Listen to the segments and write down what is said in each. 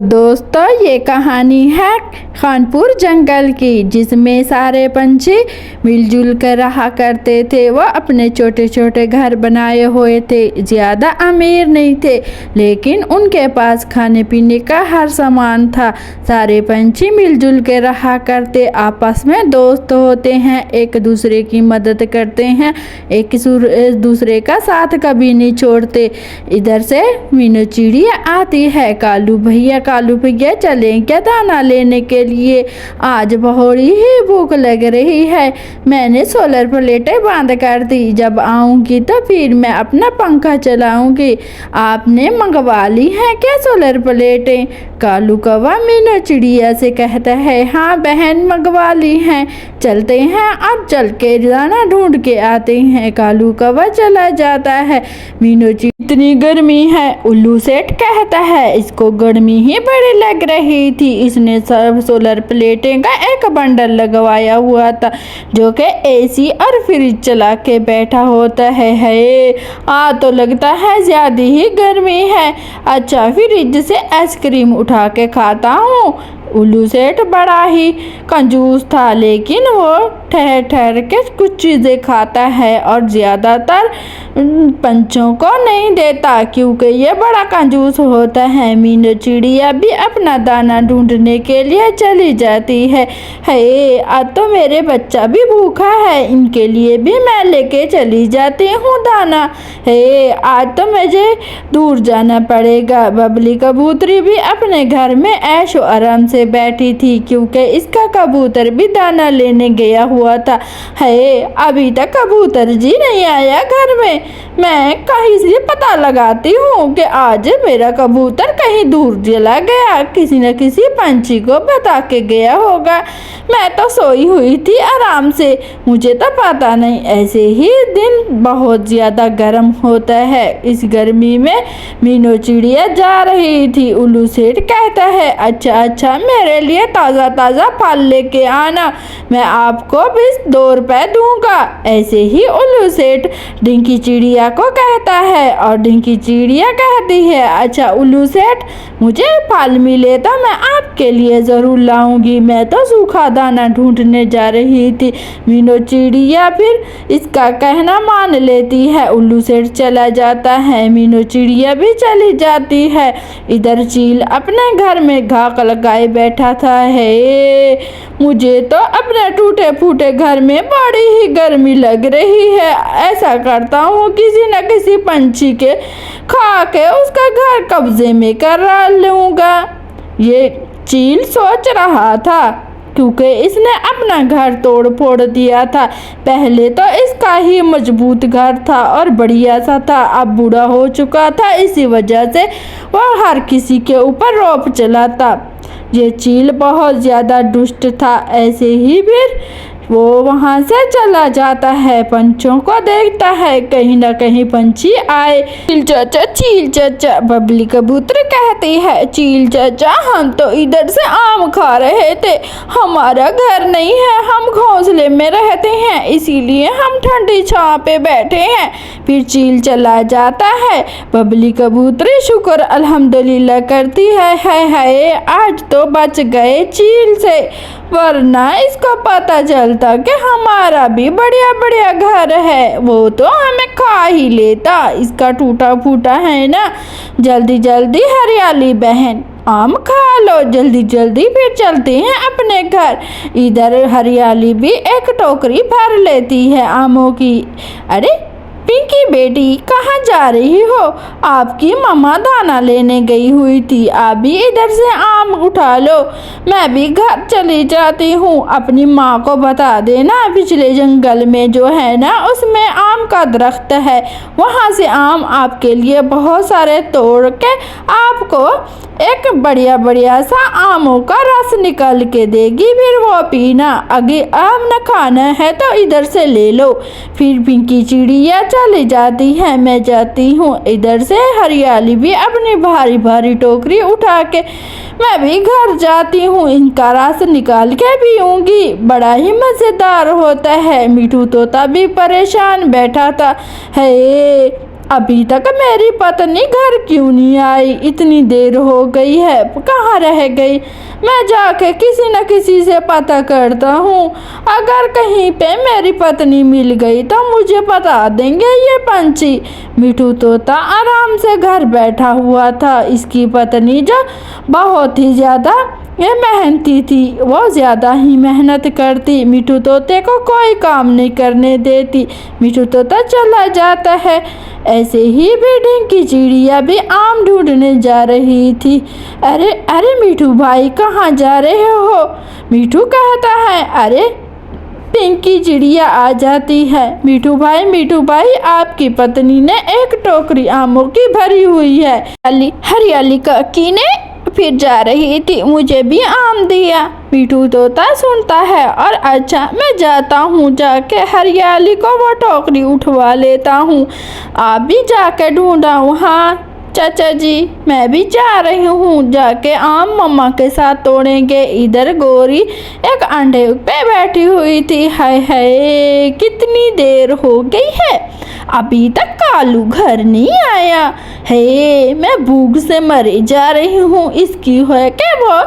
दोस्तों, ये कहानी है खानपुर जंगल की, जिसमें सारे पंछी मिलजुल कर रहा करते थे। वह अपने छोटे छोटे घर बनाए हुए थे। ज़्यादा अमीर नहीं थे, लेकिन उनके पास खाने पीने का हर सामान था। सारे पंछी मिलजुल कर रहा करते, आपस में दोस्त होते हैं, एक दूसरे की मदद करते हैं, एक दूसरे का साथ कभी नहीं छोड़ते। इधर से मीनू चिड़िया आती है। कालू भैया चलें क्या दाना लेने के लिए? आज बहुत ही भूख लग रही है। मैंने सोलर प्लेटें बंद कर दी। जब आऊंगी तो फिर मैं अपना पंखा चलाऊंगी। आपने मंगवा ली है क्या सोलर प्लेटें? कालू कौवा मीनू चिड़िया से कहता है, हाँ बहन, मंगवा ली हैं। चलते हैं, अब चल के दाना ढूंढ के आते हैं। कालू कौवा चला जाता है। मीनू चिड़िया, इतनी गर्मी है, उल्लू सेठ कहता है। इसको गर्मी ही बड़ी लग रही थी। इसने सब सोलर प्लेटें का एक बंडल लगवाया हुआ था, जो कि एसी और फ्रिज चला के बैठा होता है। तो लगता है ज्यादा ही गर्मी है। अच्छा, फ्रिज से आइसक्रीम उठा के खाता हूँ। उल्लू सेठ बड़ा ही कंजूस था, लेकिन वो ठहर ठहर के कुछ चीज़ें खाता है और ज़्यादातर पंछियों को नहीं देता, क्योंकि ये बड़ा कंजूस होता है। मीनू चिड़िया भी अपना दाना ढूंढने के लिए चली जाती है। आज तो मेरे बच्चा भी भूखा है, इनके लिए भी मैं लेके चली जाती हूँ दाना। आज तो मुझे दूर जाना पड़ेगा। बबली कबूतरी भी अपने घर में ऐशो आराम से बैठी थी, क्योंकि इसका कबूतर भी दाना लेने गया हुआ था। अभी तक कबूतर जी नहीं आया घर में। मैं कहीं से पता लगाती हूँ कि आज मेरा कबूतर कहीं दूर चला गया, किसी न किसी पंछी को बता के गया होगा। मैं तो सोई हुई थी आराम से, मुझे तो पता नहीं। ऐसे ही दिन बहुत ज़्यादा गर्म होता है। इस गर्मी में मीनू चिड़िया जा रही थी। उल्लू सेठ कहता है, अच्छा, मेरे लिए ताज़ा ताज़ा फल लेके आना, मैं आपको भी 2 रुपए दूंगा। ऐसे ही उल्लू सेठ डिंकी चिड़िया को कहता है, और डिंकी चिड़िया कहती है, अच्छा उल्लू सेठ, मुझे फल मिले तो मैं आपके लिए ज़रूर लाऊंगी। मैं तो सूखा दाना ढूंढने जा रही थी। मीनू चिड़िया फिर इसका कहना मान लेती है। उल्लू सेठ चला जाता है, मीनू चिड़िया भी चली जाती है। इधर चील अपने घर में घाक लगाए बैठा था। मुझे तो अपने टूटे फूटे घर में बड़ी ही गर्मी लग रही है। ऐसा करता हूँ, किसी न किसी पंछी के खा के उसका घर कब्जे में करा लूँगा। ये चील सोच रहा था, क्योंकि इसने अपना घर तोड़ फोड़ दिया था। पहले तो इसका ही मजबूत घर था और बढ़िया सा था, अब बूढ़ा हो चुका था। इसी वजह से वह हर किसी के ऊपर रौब चलाता। ये चील बहुत ज़्यादा दुष्ट था। ऐसे ही फिर वो वहाँ से चला जाता है, पंछियों को देखता है, कहीं ना कहीं पंछी आए। चील चाचा, बबली कबूतर कहती है, चील चाचा, हम तो इधर से आम खा रहे थे, हमारा घर नहीं है, हम घोंसले में रहते हैं, इसीलिए हम ठंडी छांव पे बैठे हैं। फिर चील चला जाता है। बबली कबूतरी शुक्र अल्हम्दुलिल्लाह करती है, आज तो बच गए चील से, वरना इसको पता चलता कि हमारा भी बढ़िया बढ़िया घर है, वो तो हमें खा ही लेता। इसका टूटा फूटा है ना। जल्दी जल्दी हरियाली बहन, आम खा लो जल्दी जल्दी, फिर चलते हैं अपने घर। इधर हरियाली भी एक टोकरी भर लेती है आमों की। अरे पिंकी बेटी, कहाँ जा रही हो? आपकी मम्मा दाना लेने गई हुई थी, आप भी इधर से आम उठा लो। मैं भी घर चली जाती हूँ। अपनी माँ को बता देना, पिछले जंगल में जो है ना, उसमें आम का दरख्त है, वहाँ से आम आपके लिए बहुत सारे तोड़ के आपको एक बढ़िया बढ़िया सा आमों का रस निकाल के देगी, फिर वो पीना। अगर आम न खाना है तो इधर से ले लो। फिर पिंकी चिड़िया चली जाती है। मैं जाती हूँ। इधर से हरियाली भी अपनी भारी भारी टोकरी उठा के मैं भी घर जाती हूँ। इनका रस निकाल के पीऊँगी, बड़ा ही मज़ेदार होता है। मिठू तोता भी परेशान बैठा था। अभी तक मेरी पत्नी घर क्यों नहीं आई? इतनी देर हो गई है, कहाँ रह गई? मैं जाके किसी न किसी से पता करता हूँ। अगर कहीं पे मेरी पत्नी मिल गई तो मुझे बता देंगे ये पंछी। मिठू तोता आराम से घर बैठा हुआ था। इसकी पत्नी जो बहुत ही ज़्यादा ये मेहनती थी, वो ज़्यादा ही मेहनत करती, मिठू तोते को कोई काम नहीं करने देती। मिठू तोता चला जाता है। ऐसे ही भी ढिंकी चिड़िया भी आम ढूंढने जा रही थी। अरे अरे मिठू भाई कहाँ जा रहे हो? मिठू कहता है। अरे पिंकी चिड़िया आ जाती है। मिठू भाई आपकी पत्नी ने एक टोकरी आमों की भरी हुई है। हरियाली कीने फिर जा रही थी, मुझे भी आम दिया। मिठू तोता सुनता है और अच्छा मैं जाता हूँ, जाके हरियाली को वो टोकरी उठवा लेता हूँ। आप भी जाके ढूंढाऊँ। हाँ चाचा जी मैं भी जा रही हूँ, जाके आम मम्मा के साथ तोड़ेंगे। इधर गोरी एक अंडे पे बैठी हुई थी। हाय हाय कितनी देर हो गई है, अभी तक कालू घर नहीं आया है। मैं भूख से मरे जा रही हूँ। इसकी है कि वो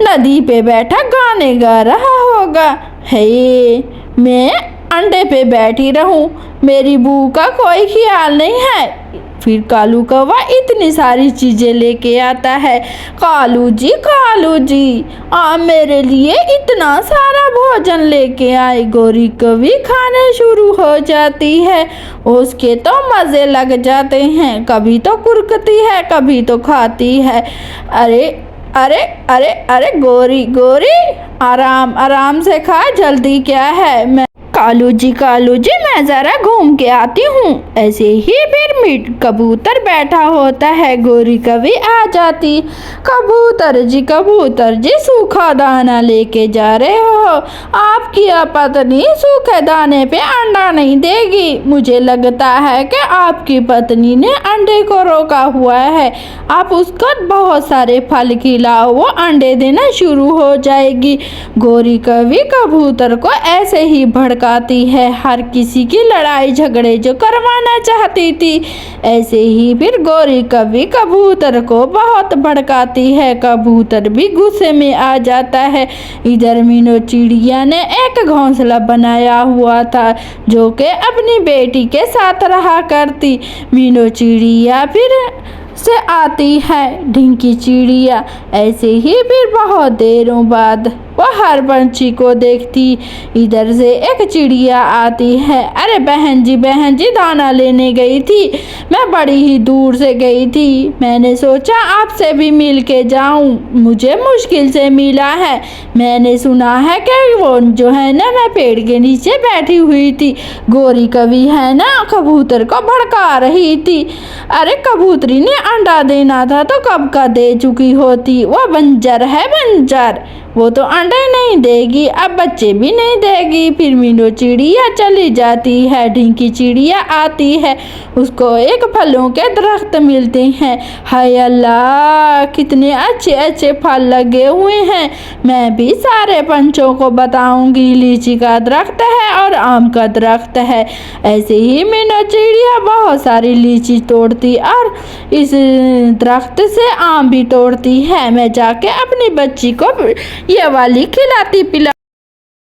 नदी पे बैठा गाने गा रहा होगा। है मैं अंडे पे बैठी रहूं, मेरी भूख का कोई ख्याल नहीं है। फिर कालू कौवा इतनी सारी चीजें लेके आता है। कालू जी आप मेरे लिए इतना सारा भोजन लेके आए। गोरी कभी खाने शुरू हो जाती है। उसके तो मजे लग जाते हैं, कभी तो कुरकती है कभी तो खाती है। अरे अरे अरे अरे गोरी आराम से खा, जल्दी क्या है? कालू जी मैं ज़रा घूम के आती हूँ। ऐसे ही फिर कबूतर बैठा होता है। गोरी कभी आ जाती। कबूतर जी सूखा दाना लेके जा रहे हो? आपकी पत्नी सूखे दाने पे अंडा नहीं देगी। मुझे लगता है कि आपकी पत्नी ने अंडे को रोका हुआ है। आप उसको बहुत सारे फल खिलाओ, वो अंडे देना शुरू हो जाएगी। गोरी कभी कबूतर को ऐसे ही भड़काती है, हर किसी की लड़ाई झगड़े जो करवाना चाहती थी। ऐसे ही फिर गोरी कभी कबूतर को बहुत भड़काती है। कबूतर भी गुस्से में आ जाता है। इधर मीनू चिड़िया ने एक घोंसला बनाया हुआ था जो कि अपनी बेटी के साथ रहा करती। मीनू चिड़िया फिर से आती है ढिंकी चिड़िया। ऐसे ही फिर बहुत देरों बाद वह हर पंछी को देखती। इधर से एक चिड़िया आती है। अरे बहन जी दाना लेने गई थी, मैं बड़ी ही दूर से गई थी। मैंने सोचा आपसे भी मिल के जाऊं, मुझे मुश्किल से मिला है। मैंने सुना है कि वो जो है ना, मैं पेड़ के नीचे बैठी हुई थी। गोरी कभी है ना कबूतर को भड़का रही थी। अरे कबूतरी ने अंडा देना था तो कब का दे चुकी होती। वो बंजर है, वो तो अंडे नहीं देगी, अब बच्चे भी नहीं देगी। फिर मीनू चिड़िया चली जाती है। ढिंकी चिड़िया आती है, उसको एक फलों के दरख्त मिलते हैं। हाय अल्लाह कितने अच्छे फल लगे हुए हैं, मैं भी सारे पंछों को बताऊंगी। लीची का दरख्त है और आम का दरख्त है। ऐसे ही मीनू चिड़िया बहुत सारी लीची तोड़ती और इस दरख्त से आम भी तोड़ती है। मैं जाके अपनी बच्ची को ये वाली खिलाती पिला